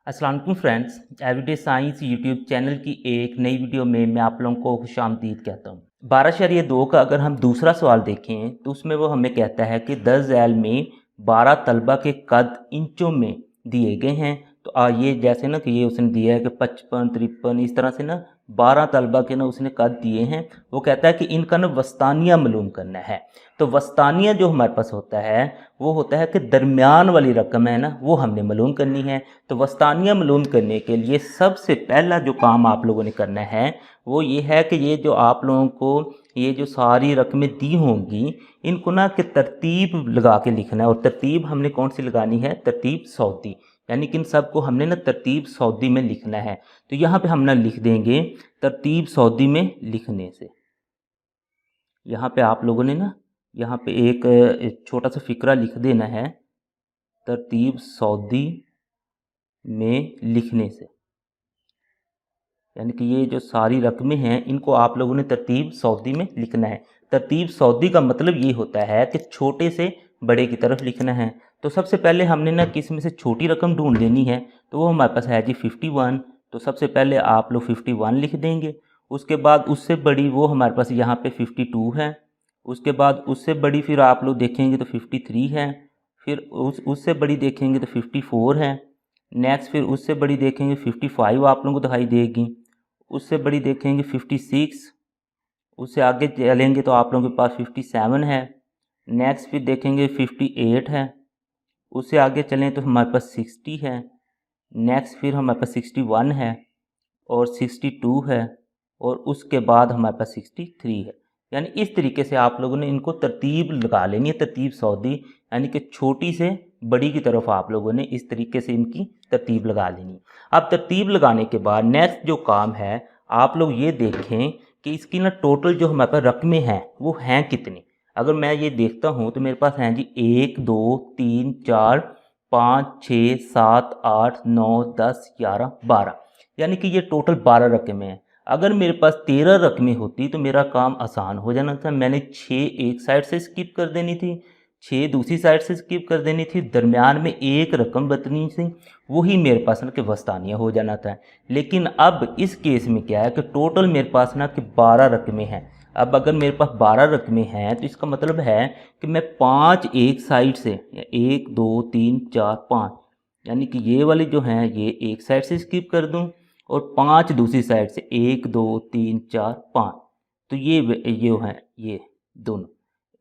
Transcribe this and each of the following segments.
अस्सलाम वालेकुम friends, everyday science YouTube channel की एक नई वीडियो में मैं आप लोगों को खुशामदीद कहता हूँ। 12.2 का अगर हम दूसरा सवाल देखें तो उसमें वो हमें कहता है कि 10 झैल में 12 तलबा के कद इंचों में दिए गए हैं। तो ये जैसे ना कि ये उसने दिया है कि 55, 53 इस तरह से ना 12 तलबा के ना उसने कद दिए हैं। वो कहता है कि इनका ना वस्तानिया मालूम करना है। तो वस्तानिया जो हमारे पास होता है वो होता है कि दरमियान वाली रकम है ना वो हमने मालूम करनी है। तो वस्तानिया मालूम करने के लिए सबसे पहला जो काम आप लोगों ने करना है वो ये है कि ये जो आप लोगों को ये जो सारी रकमें दी होंगी इनको ना कि तरतीब लगा के लिखना है। और तरतीब हमने कौन सी लगानी है? तरतीब सऊदी, यानी कि इन सबको हमने ना तरतीब सऊदी में लिखना है। तो यहाँ पे हम ना लिख देंगे तरतीब सऊदी में लिखने से। यहाँ पे आप लोगों ने ना यहाँ पे एक छोटा सा फिक्रा लिख देना है तरतीब सऊदी में लिखने से, यानी कि ये जो सारी रकमें हैं इनको आप लोगों ने तरतीब सऊदी में लिखना है। तरतीब सऊदी का मतलब ये होता है कि छोटे से बड़े की तरफ लिखना है। तो सबसे पहले हमने ना किस में से छोटी रकम ढूंढ लेनी है, तो वो हमारे पास है जी 51। तो सबसे पहले आप लोग 51 लिख देंगे। उसके बाद उससे बड़ी वो हमारे पास यहाँ पे 52 है। उसके बाद उससे बड़ी फिर आप लोग देखेंगे तो 53 है। फिर उससे बड़ी देखेंगे तो 54 है। नेक्स्ट फिर उससे बड़ी देखेंगे 55 आप लोगों को दिखाई देगी। उससे बड़ी देखेंगे 56। उससे आगे चलेंगे तो आप लोगों के पास 57 है। नेक्स्ट फिर देखेंगे 58 है। उससे आगे चलें तो हमारे पास 60 है। नेक्स्ट फिर हमारे पास 61 है और 62 है और उसके बाद हमारे पास 63 है। यानी इस तरीके से आप लोगों ने इनको तरतीब लगा लेनी है, तरतीब सऊदी, यानी कि छोटी से बड़ी की तरफ आप लोगों ने इस तरीके से इनकी तरतीब लगा लेनी। अब तरतीब लगाने के बाद नेक्स्ट जो काम है आप लोग ये देखें कि इसकी ना टोटल जो हमारे पास रकमें हैं वो हैं कितनी। अगर मैं ये देखता हूँ तो मेरे पास हैं जी 1, 2, 3, 4, 5, 6, 7, 8, 9, 10, 11, 12, यानी कि ये टोटल 12 रकमें हैं। अगर मेरे पास 13 रकमें होती तो मेरा काम आसान हो जाना था। मैंने 6 एक साइड से स्किप कर देनी थी, 6 दूसरी साइड से स्किप कर देनी थी, दरमियान में एक रकम बचनी थी, वही मेरे पास ना कि वस्तानिया हो जाना था। लेकिन अब इस केस में क्या है कि टोटल मेरे पास ना कि 12 रकमें हैं। अब अगर मेरे पास 12 रकमें हैं तो इसका मतलब है कि मैं 5 एक साइड से 1, 2, 3, 4, 5, यानी कि ये वाली जो हैं ये एक साइड से स्किप कर दूं और 5 दूसरी साइड से 1, 2, 3, 4, 5। तो ये हैं ये दोनों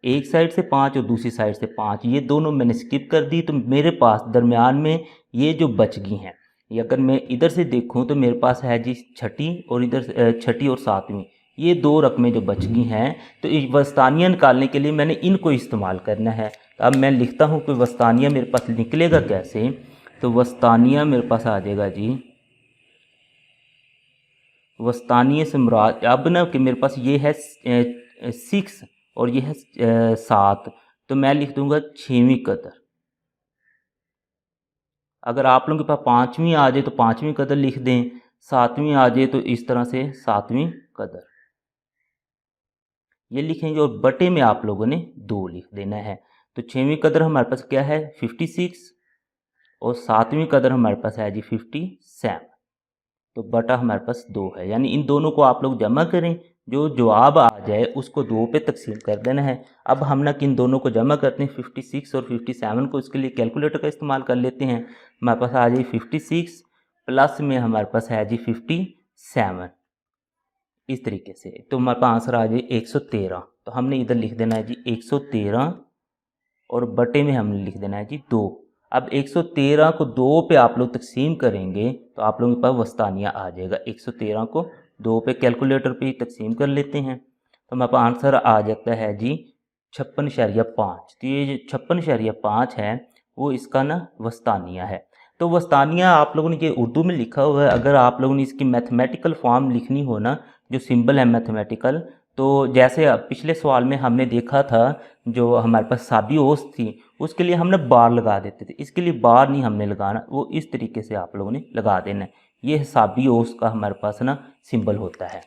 एक साइड से 5 और दूसरी साइड से 5, ये दोनों मैंने स्किप कर दी। तो मेरे पास दरमियान में ये जो बच गई हैं, ये अगर मैं इधर से देखूं तो मेरे पास है जी छठी और इधर छठी और सातवीं, ये 2 रकमें जो बच गई हैं। तो इस वस्तानिया निकालने के लिए मैंने इनको इस्तेमाल करना है। तो अब मैं लिखता हूँ कि वस्तानिया मेरे पास निकलेगा कैसे। तो वस्तानिया मेरे पास आ जाएगा जी, वस्तानिया से मुराद अब ना कि मेरे पास ये है 6 और ये है 7, तो मैं लिख दूंगा 6वीं कदर। अगर आप लोगों के पास 5वीं आ जाए तो 5वीं कदर लिख दें, 7वीं आ जाए तो इस तरह से 7वीं कदर ये लिखेंगे और बटे में आप लोगों ने 2 लिख देना है। तो 6वीं कदर हमारे पास क्या है 56 और 7वीं कदर हमारे पास है जी 57। तो बटा हमारे पास 2 है, यानी इन दोनों को आप लोग जमा करें, जो जवाब आ जाए उसको 2 पे तकसीम कर देना है। अब हम ना किन दोनों को जमा करते हैं 56 और 57 को, इसके लिए कैलकुलेटर का इस्तेमाल कर लेते हैं। हमारे पास आ जाए 56 प्लस में हमारे पास है जी 57, इस तरीके से। तो हमारे पास आंसर आ जाए 113। तो हमने इधर लिख देना है जी 113 और बटे में हमने लिख देना है जी 2। अब 113 को 2 पे आप लोग तकसीम करेंगे तो आप लोगों के पास वस्तानिया आ जाएगा। 113 को 2 पे कैलकुलेटर पे ही तकसीम कर लेते हैं तो हमारे पास आंसर आ जाता है जी 56.5। तो ये 56.5 है वो इसका ना वस्तानिया है। तो वस्तानिया आप लोगों ने ये उर्दू में लिखा हुआ है। अगर आप लोगों ने इसकी मैथमेटिकल फॉर्म लिखनी हो ना, जो सिंबल है मैथमेटिकल, तो जैसे पिछले सवाल में हमने देखा था जो हमारे पास साबी औस थी उसके लिए हमने बार लगा देते थे, इसके लिए बार नहीं हमने लगाना, वो इस तरीके से आप लोगों ने लगा देना है। ये साबी औस का हमारे पास ना सिंबल होता है।